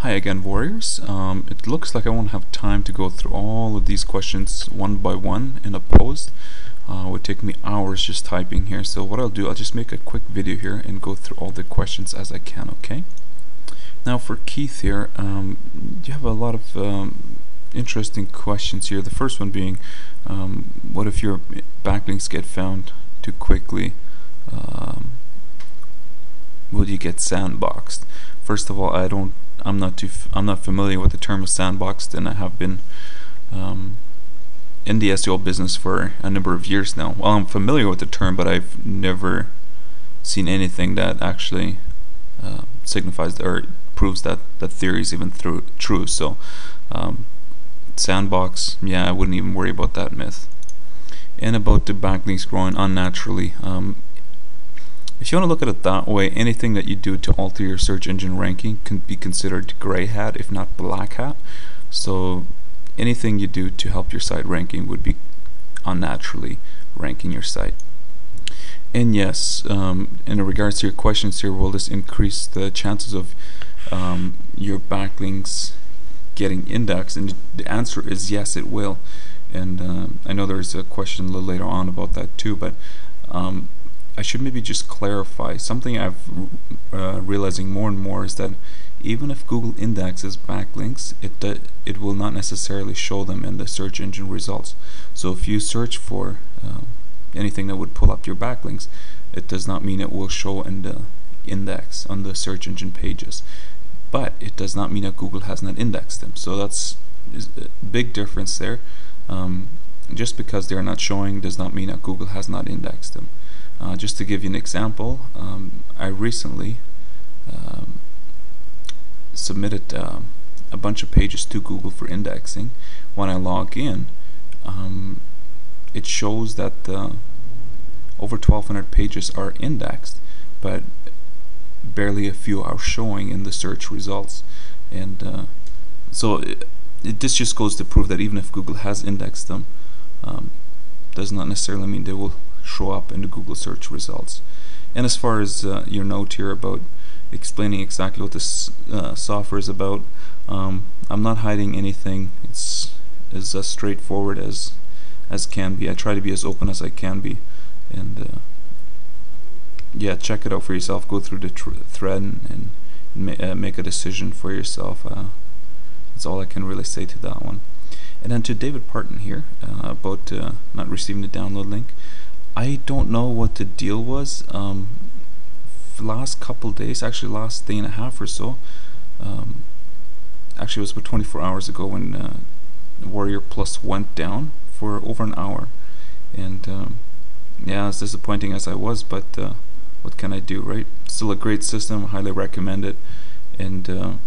Hi again, warriors. It looks like I won't have time to go through all of these questions one by one in a post. It would take me hours just typing here. So what I'll do, I'll just make a quick video here and go through all the questions as I can, okay? Now for Keith here, you have a lot of interesting questions here. The first one being, what if your backlinks get found too quickly? Will you get sandboxed? First of all, I'm not familiar with the term of sandboxed, and I have been in the SEO business for a number of years now. Well, I'm familiar with the term, but I've never seen anything that actually signifies or proves that the theory is even true. So, sandbox, yeah, I wouldn't even worry about that myth. And about the backlinks growing unnaturally. If you want to look at it that way, anything that you do to alter your search engine ranking can be considered gray hat, if not black hat. So anything you do to help your site ranking would be unnaturally ranking your site. And yes, in regards to your questions here, will this increase the chances of your backlinks getting indexed? And the answer is yes, it will. And I know there's a question a little later on about that too, but I should maybe just clarify something I've realizing more and more is that even if Google indexes backlinks, it will not necessarily show them in the search engine results. So if you search for anything that would pull up your backlinks, it does not mean it will show in the index on the search engine pages. But it does not mean that Google has not indexed them. So that's a big difference there. Just because they're not showing does not mean that Google has not indexed them. Just to give you an example, I recently submitted a bunch of pages to Google for indexing. When I log in, it shows that over 1,200 pages are indexed, but barely a few are showing in the search results. And so this just goes to prove that even if Google has indexed them, does not necessarily mean they will show up in the Google search results. And as far as your note here about explaining exactly what this software is about, I'm not hiding anything. It's as straightforward as can be. I try to be as open as I can be, and yeah, check it out for yourself. Go through the thread and make a decision for yourself. That's all I can really say to that one. And then to David Parton here about not receiving the download link. I don't know what the deal was. Last couple days, actually last day and a half or so, actually it was about 24 hours ago when Warrior Plus went down for over an hour. And yeah, as disappointing as I was, but what can I do, right? Still a great system, highly recommend it. And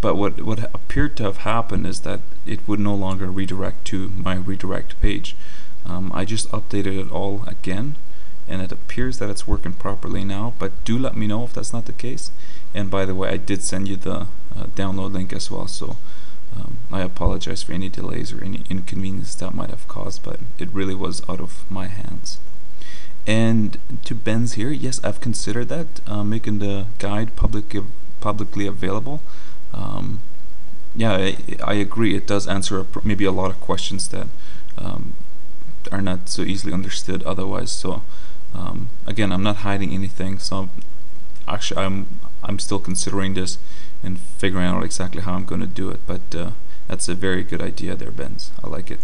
but what appeared to have happened is that it would no longer redirect to my redirect page. I just updated it all again, and it appears that it's working properly now, but do let me know if that's not the case. And by the way, I did send you the download link as well, so I apologize for any delays or any inconvenience that might have caused, but it really was out of my hands. And to Ben's here, yes, I've considered that, making the guide publicly available. Yeah, I agree, it does answer maybe a lot of questions that are not so easily understood otherwise. So again, I'm not hiding anything, so actually I'm still considering this and figuring out exactly how I'm going to do it, but that's a very good idea there, Benz. I like it.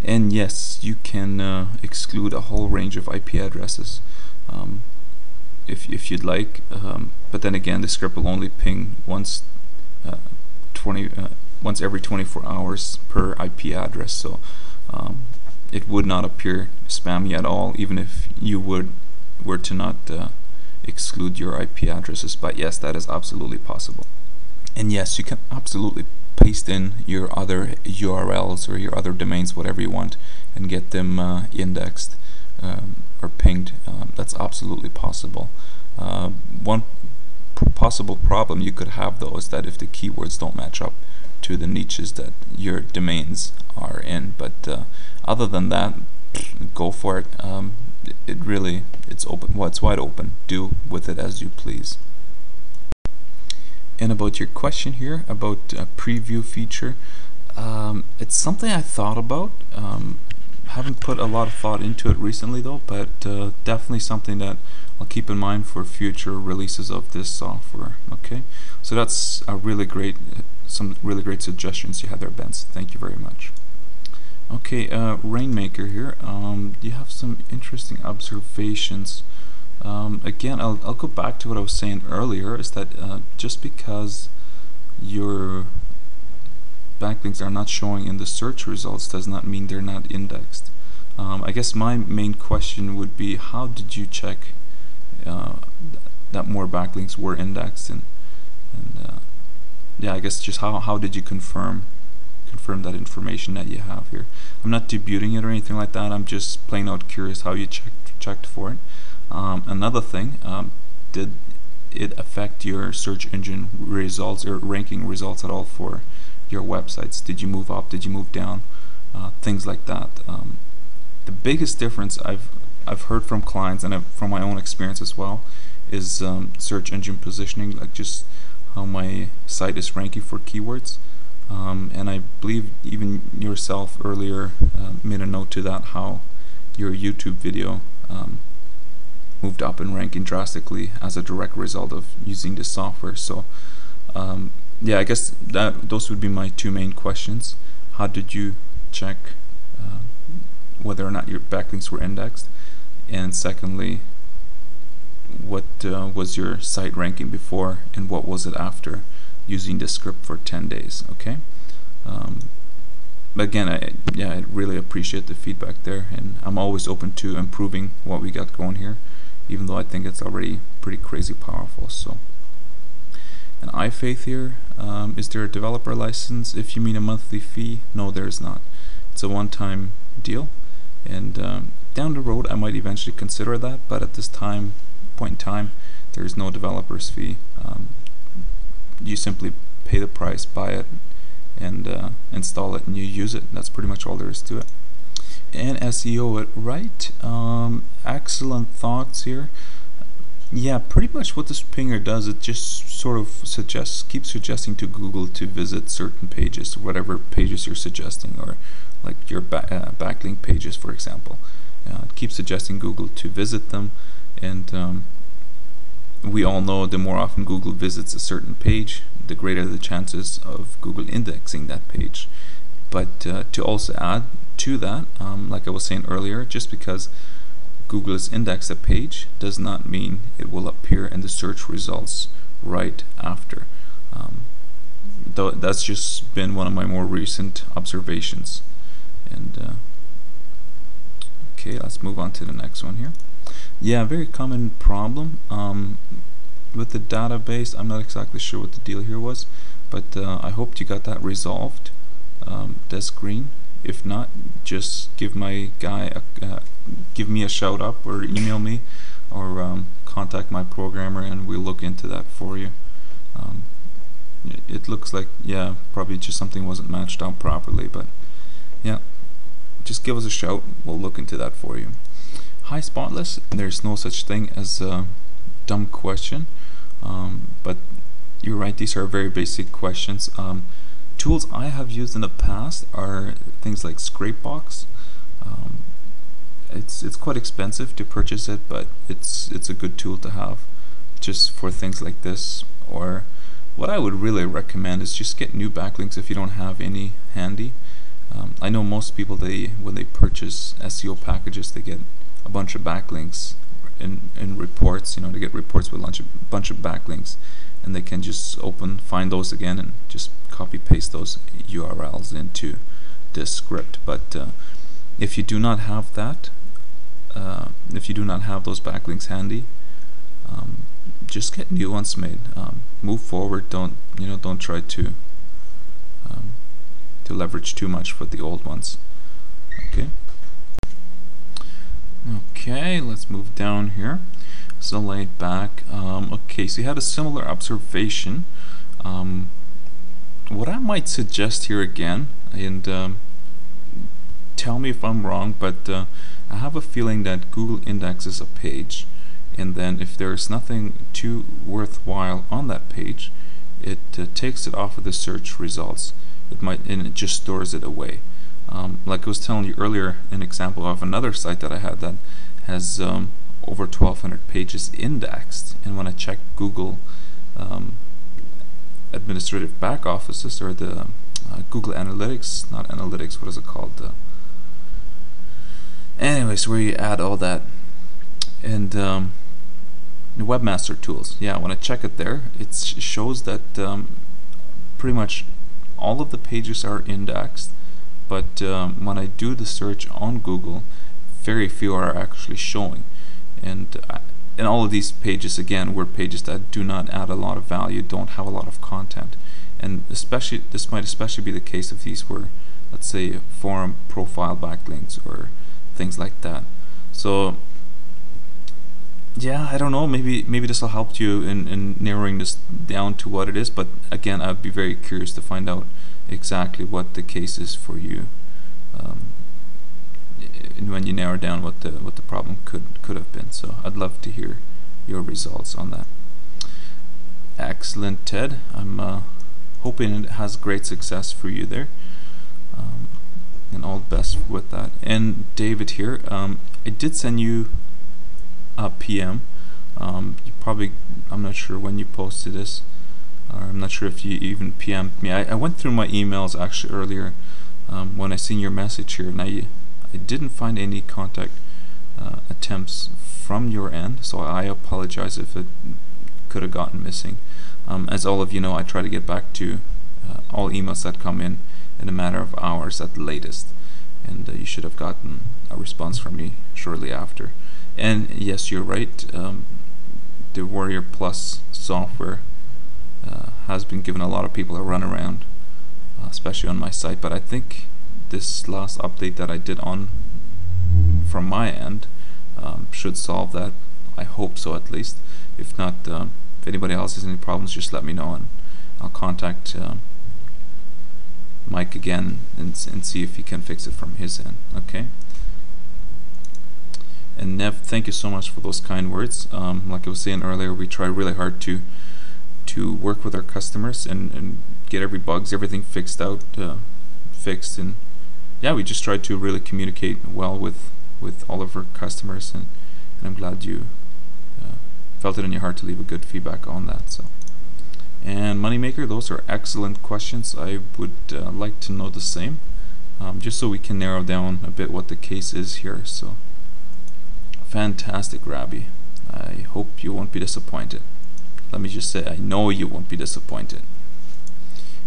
And yes, you can exclude a whole range of IP addresses if you'd like, but then again, the script will only ping once every 24 hours per IP address, so it would not appear spammy at all, even if you were to not exclude your IP addresses. But yes, that is absolutely possible. And yes, you can absolutely paste in your other URLs or your other domains, whatever you want, and get them indexed or pinged. That's absolutely possible. One possible problem you could have, though, is that if the keywords don't match up to the niches that your domains are in, but other than that, go for it. It's open. Well, it's wide open. Do with it as you please. And about your question here about a preview feature, it's something I thought about. Haven't put a lot of thought into it recently though, but definitely something that I'll keep in mind for future releases of this software. Okay, so that's a really great, some really great suggestions you had there, Ben. Thank you very much. Okay, Rainmaker here. You have some interesting observations. Again, I'll go back to what I was saying earlier, is that just because your backlinks are not showing in the search results does not mean they're not indexed. I guess my main question would be, how did you check that more backlinks were indexed, and yeah, I guess just how did you confirm that information that you have here? I'm not debuting it or anything like that. I'm just plain out curious how you checked for it. Another thing, did it affect your search engine results or ranking results at all for your websites? Did you move up? Did you move down? Things like that. The biggest difference I've heard from clients, and from my own experience as well, is search engine positioning, like just how my site is ranking for keywords. And I believe even yourself earlier made a note to that, how your YouTube video moved up in ranking drastically as a direct result of using this software. So yeah, I guess those would be my two main questions. How did you check whether or not your backlinks were indexed? And secondly, what was your site ranking before, and what was it after using this script for 10 days? Okay. Again, I really appreciate the feedback there, and I'm always open to improving what we got going here, even though I think it's already pretty crazy powerful. So, and iFaith here, is there a developer license? If you mean a monthly fee, no, there is not. It's a one-time deal, and down the road I might eventually consider that, but at this point in time, there is no developer's fee. You simply pay the price, buy it, and install it, and you use it. That's pretty much all there is to it. And SEO it right. Excellent thoughts here. Yeah, pretty much what this pinger does, it just sort of keeps suggesting to Google to visit certain pages, whatever pages you're suggesting, or like your backlink pages, for example. It keeps suggesting Google to visit them, and we all know the more often Google visits a certain page, the greater the chances of Google indexing that page. But to also add to that, like I was saying earlier, just because Google has indexed a page does not mean it will appear in the search results right after. Though that's just been one of my more recent observations. And okay, let's move on to the next one here. Yeah, very common problem with the database. I'm not exactly sure what the deal here was, but I hoped you got that resolved. Des Green. If not, just give my guy give me a shout up, or email me, or contact my programmer, and we'll look into that for you. It looks like, yeah, probably just something wasn't matched out properly, but yeah, just give us a shout. We'll look into that for you. Hi Spotless, there's no such thing as a dumb question, but you're right, these are very basic questions. Tools I have used in the past are things like Scrapebox. It's quite expensive to purchase it, but it's a good tool to have just for things like this. Or what I would really recommend is just get new backlinks if you don't have any handy. I know most people, when they purchase SEO packages, they get a bunch of backlinks in reports. They get reports with a bunch of backlinks, and they can just find those again and just copy paste those URLs into this script. But if you do not have that, if you do not have those backlinks handy, just get new ones made. Move forward. Don't try to leverage too much for the old ones. Okay, let's move down here. So laid back. Okay, so you had a similar observation. What I might suggest here again, and tell me if I'm wrong, but I have a feeling that Google indexes a page, and then if there's nothing too worthwhile on that page, it takes it off of the search results. And it just stores it away. Like I was telling you earlier, an example of another site that I had that has over 1,200 pages indexed, and when I check Google administrative back offices, or the Google Analytics, not Analytics, what is it called? Anyways, where you add all that, and the Webmaster Tools. Yeah, when I check it there, it shows that pretty much all of the pages are indexed, but when I do the search on Google, very few are actually showing. And all of these pages, again, were pages that do not add a lot of value, don't have a lot of content. And especially, this might especially be the case if these were, let's say, forum profile backlinks or things like that. So yeah, I don't know, maybe this will help you in narrowing this down to what it is, but again, I'd be very curious to find out exactly what the case is for you, when you narrow down what the problem could have been. So I'd love to hear your results on that. Excellent, Ted. I'm hoping it has great success for you there, and all the best with that. And David here, I did send you a PM. You probably, I'm not sure when you posted this, or I'm not sure if you even PM'd me. I went through my emails actually earlier when I seen your message here, and I didn't find any contact attempts from your end, so I apologize if it could have gotten missing. As all of you know, I try to get back to all emails that come in a matter of hours at the latest, and you should have gotten a response from me shortly after. And yes, you're right, the Warrior Plus software has been giving a lot of people a runaround, especially on my site, but I think this last update that I did on from my end should solve that. I hope so, at least. If not, if anybody else has any problems, just let me know, and I'll contact Mike again and see if he can fix it from his end. Okay. And Nev, thank you so much for those kind words. Like I was saying earlier, we try really hard to work with our customers and get everything fixed, and yeah, we just try to really communicate well with all of our customers, and I'm glad you felt it in your heart to leave a good feedback on that. So, and Moneymaker, those are excellent questions. I would like to know the same, just so we can narrow down a bit what the case is here. So, fantastic, Rabbi. I hope you won't be disappointed. Let me just say, I know you won't be disappointed.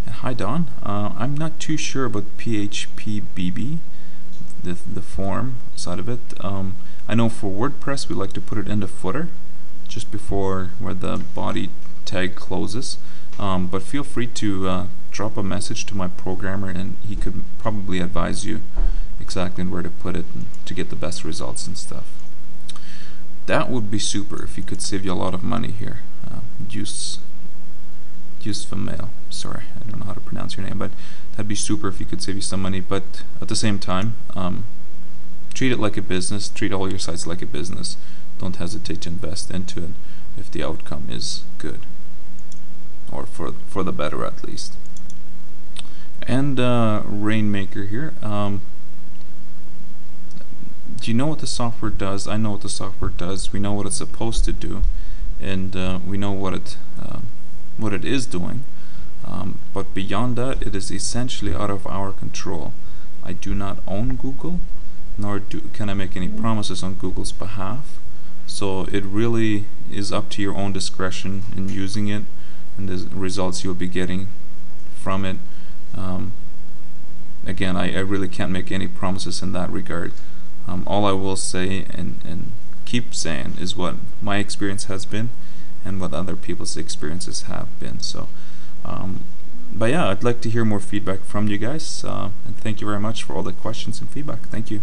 And hi, Don. I'm not too sure about PHPBB, the form side of it. I know for WordPress we like to put it in the footer just before where the body tag closes, but feel free to drop a message to my programmer, and he could probably advise you exactly where to put it and to get the best results and stuff. That would be super if you could save you a lot of money here. Use from mail. Sorry, I don't know how to pronounce your name, but that'd be super if you could save you some money. But at the same time, treat it like a business. Treat all your sites like a business. Don't hesitate to invest into it if the outcome is good, or for the better at least. And Rainmaker here. Do you know what the software does? I know what the software does. We know what it's supposed to do, and we know what it is doing. But beyond that, it is essentially out of our control. I do not own Google, nor can I make any promises on Google's behalf. So it really is up to your own discretion in using it, and the results you'll be getting from it. Again, I really can't make any promises in that regard. All I will say and keep saying is what my experience has been and what other people's experiences have been. So, but yeah, I'd like to hear more feedback from you guys, and thank you very much for all the questions and feedback. Thank you.